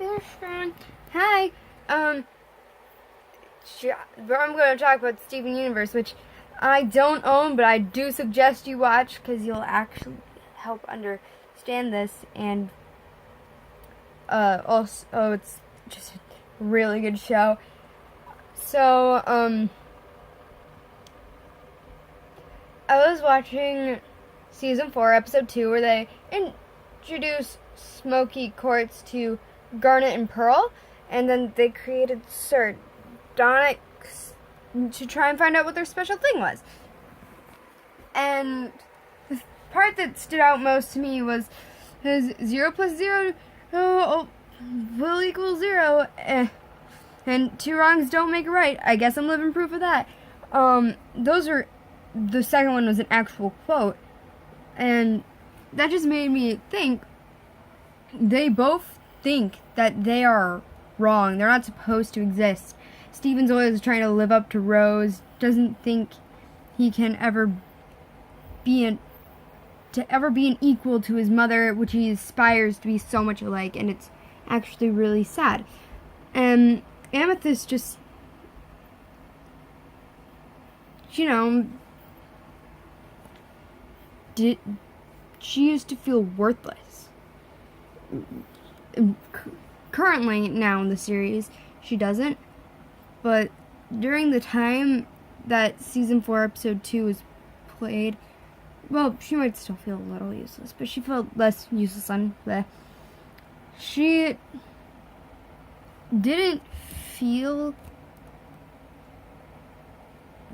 Hi. Um, I'm going to talk about Steven Universe, which I don't own, but I do suggest you watch because you'll actually help understand this. And also, it's just a really good show. So, I was watching season 4, episode 2, where they introduce Smoky Quartz to Garnet and Pearl, and then they created sardonyx to try and find out what their special thing was. And the part that stood out most to me was 0 plus 0 will equal 0, and 2 wrongs don't make a right. I guess I'm living proof of that. The second one was an actual quote, and that just made me think they both think that they are wrong. They're not supposed to exist. Steven's always trying to live up to Rose, doesn't think he can ever be an equal to his mother, which he aspires to be so much alike, and it's actually really sad. And Amethyst just, she used to feel worthless. Currently, now in the series, she doesn't. But during the time that season 4, episode 2 was played, well, she might still feel a little useless, but she felt less useless on the. She didn't feel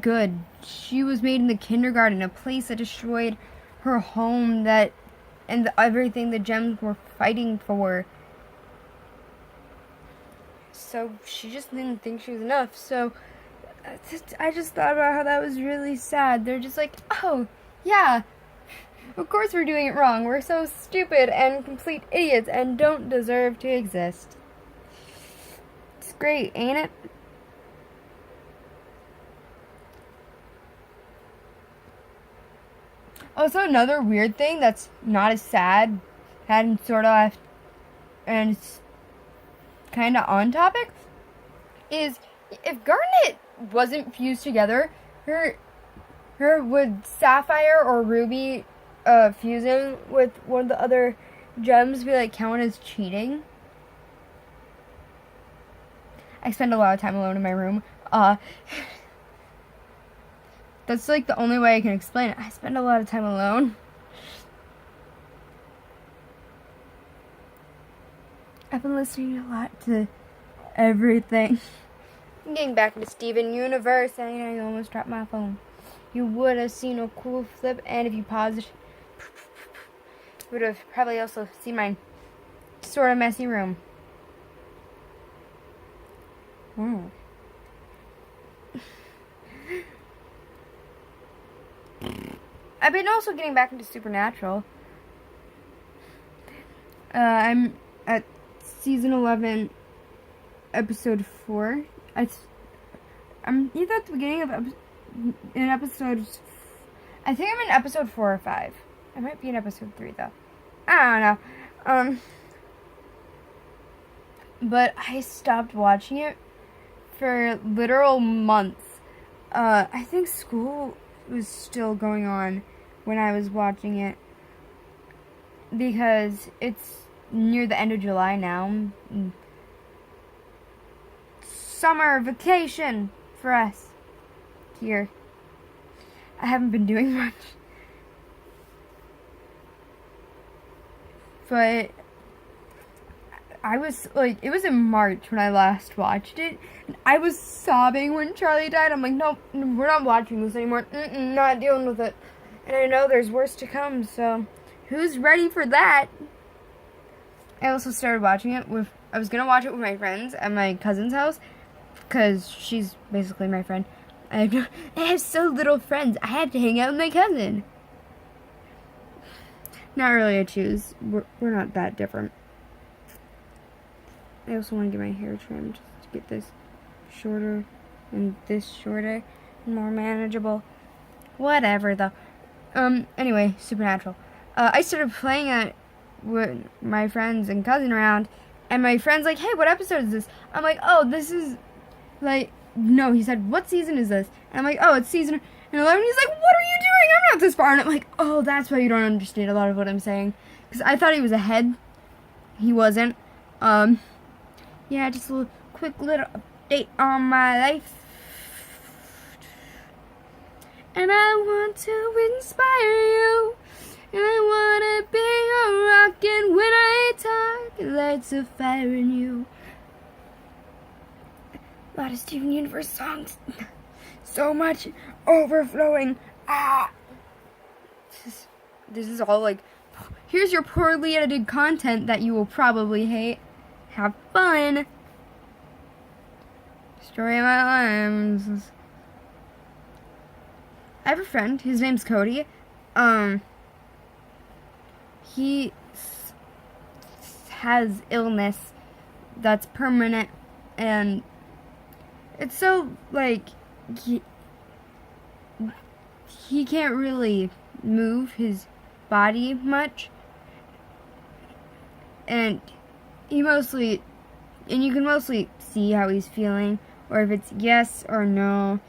good. She was made in the kindergarten, a place that destroyed her home, and everything the gems were fighting for. So she just didn't think she was enough. So I just thought about how that was really sad. They're just like, oh, yeah, of course we're doing it wrong. We're so stupid and complete idiots and don't deserve to exist. It's great, ain't it? Also, another weird thing that's not as sad, and sort of, and it's kind of on topic, is if Garnet wasn't fused together, her would Sapphire or Ruby fusing with one of the other gems be like counted as cheating? I spend a lot of time alone in my room. That's like the only way I can explain it. I spend a lot of time alone. I've been listening a lot to everything. I'm getting back into Steven Universe, and I almost dropped my phone. You would have seen a cool flip, and if you paused, you would have probably also seen my sort of messy room. I've been also getting back into Supernatural. I'm at season 11, episode 4. I'm either at the beginning of in episode. I think I'm in episode 4 or 5. I might be in episode 3 though. I don't know. But I stopped watching it for literal months. I think school was still going on when I was watching it, because it's near the end of July now. Summer vacation for us here. I haven't been doing much, but I was like, it was in March when I last watched it, and I was sobbing when Charlie died. I'm like, nope, we're not watching this anymore. Not dealing with it. And I know there's worse to come, so who's ready for that? I also started watching it I was gonna watch it with my friends at my cousin's house, because she's basically my friend. I have so little friends. I have to hang out with my cousin. Not really a choose. We're not that different. I also want to get my hair trimmed just to get this shorter and this shorter and more manageable. Whatever, though. Anyway, Supernatural. I started playing it with my friends and cousin around, And my friend's like, hey, what episode is this? I'm like, oh, this is, like, no, he said, what season is this? And I'm like, oh, it's season 11. He's like, what are you doing? I'm not this far. And I'm like, oh, that's why you don't understand a lot of what I'm saying. Because I thought he was ahead. He wasn't. Yeah, just a quick little update on my life. And I want to inspire you. And I wanna be a rock, and when I talk, it lights a fire in you. A lot of Steven Universe songs. So much overflowing. This is all like, here's your poorly edited content that you will probably hate. Have fun. Story of my life. I have a friend, his name's Cody. He has illness that's permanent, and it's so, like, he can't really move his body much, and you can mostly see how he's feeling, or if it's yes or no,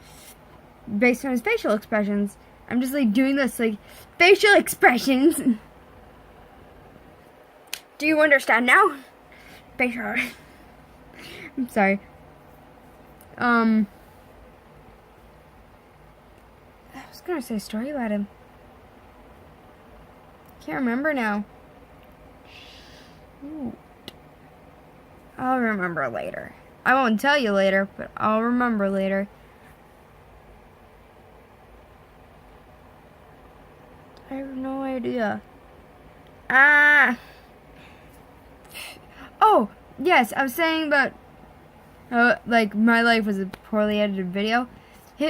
based on his facial expressions. I'm just, like, doing this, like, facial expressions. Do you understand now? Facial. I'm sorry. I was gonna say a story about him. Can't remember now. Shoot. I'll remember later. I won't tell you later, but I'll remember later. I have no idea. Oh, yes, I was saying about, like, my life was a poorly edited video.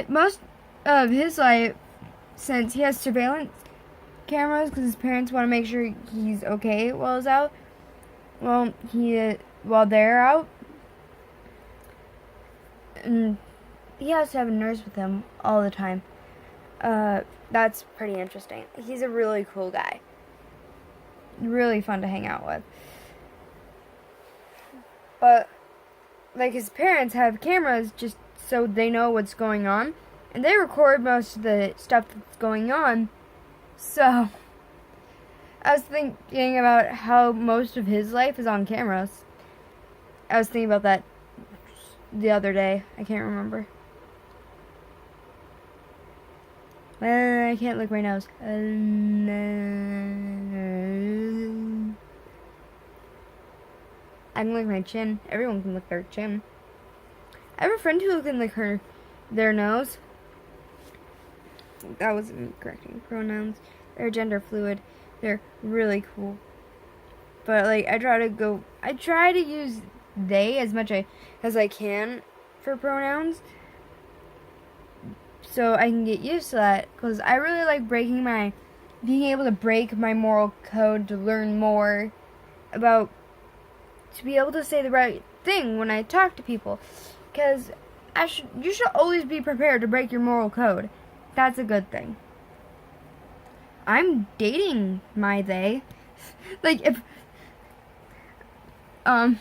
Most of his life, since he has surveillance cameras, because his parents want to make sure he's okay while he's out, while they're out, and he has to have a nurse with him all the time. That's pretty interesting. He's a really cool guy. Really fun to hang out with. But, like, his parents have cameras just so they know what's going on. And they record most of the stuff that's going on. So, I was thinking about how most of his life is on cameras. I was thinking about that the other day. I can't remember. I can't lick my nose. I can lick my chin. Everyone can lick their chin. I have a friend who can lick their nose. That wasn't correcting pronouns. They're gender fluid. They're really cool. But, like, I try to use they as much as I can for pronouns, so I can get used to that, because I really like being able to break my moral code to learn more to be able to say the right thing when I talk to people, because you should always be prepared to break your moral code. That's a good thing. I'm dating my they. Like, if I'm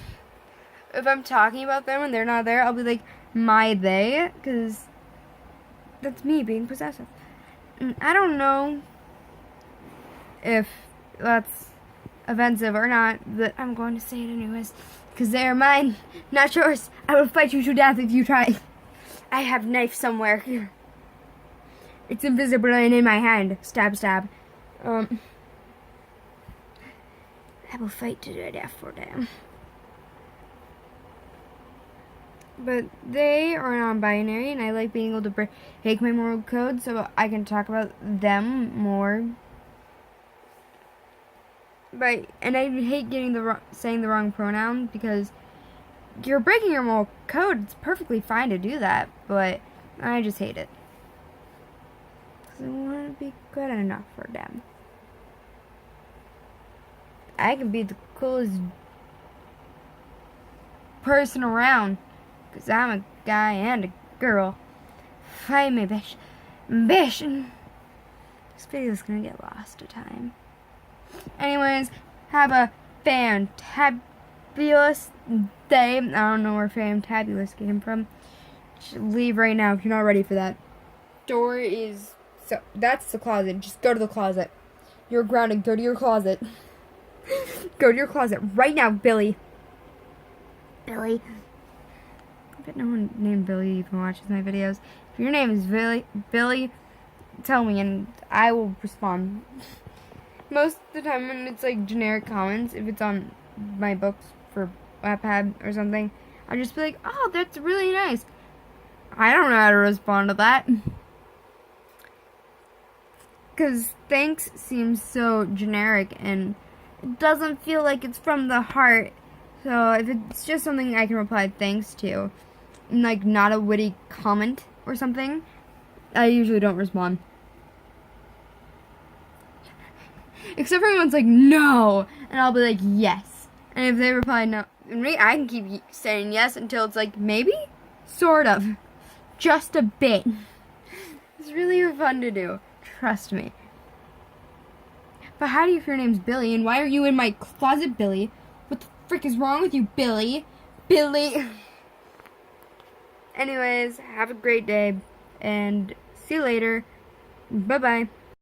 talking about them and they're not there, I'll be like, my they, because that's me being possessive. And I don't know if that's offensive or not, but I'm going to say it anyways, because they are mine, not yours. I will fight you to death if you try. I have knife somewhere here. It's invisible and in my hand. Stab, stab. I will fight to the death for them. But they are non-binary, and I like being able to break my moral code so I can talk about them more. And I hate saying the wrong pronoun, because you're breaking your moral code. It's perfectly fine to do that, but I just hate it. Because I want to be good enough for them. I can be the coolest person around, because I'm a guy and a girl. Fight me, bitch. Bitch. This video's gonna get lost to time. Anyways, have a fantabulous fabulous day. I don't know where fantabulous came from. Just leave right now if you're not ready for that. Door is... So, that's the closet. Just go to the closet. You're grounded. Go to your closet. Go to your closet right now, Billy. Billy. I bet no one named Billy even watches my videos. If your name is Billy, tell me and I will respond. Most of the time when it's like generic comments, if it's on my books for Wattpad or something, I'll just be like, oh, that's really nice. I don't know how to respond to that. Because thanks seems so generic and it doesn't feel like it's from the heart. So if it's just something I can reply thanks to, and like not a witty comment or something, I usually don't respond. Except for everyone's like, no, and I'll be like, yes. And if they reply no, I can keep saying yes until it's like, maybe? Sort of. Just a bit. It's really fun to do. Trust me. But how do you, if your name's Billy, and why are you in my closet, Billy? What the frick is wrong with you, Billy? Billy. Anyways, have a great day, and see you later. Bye-bye.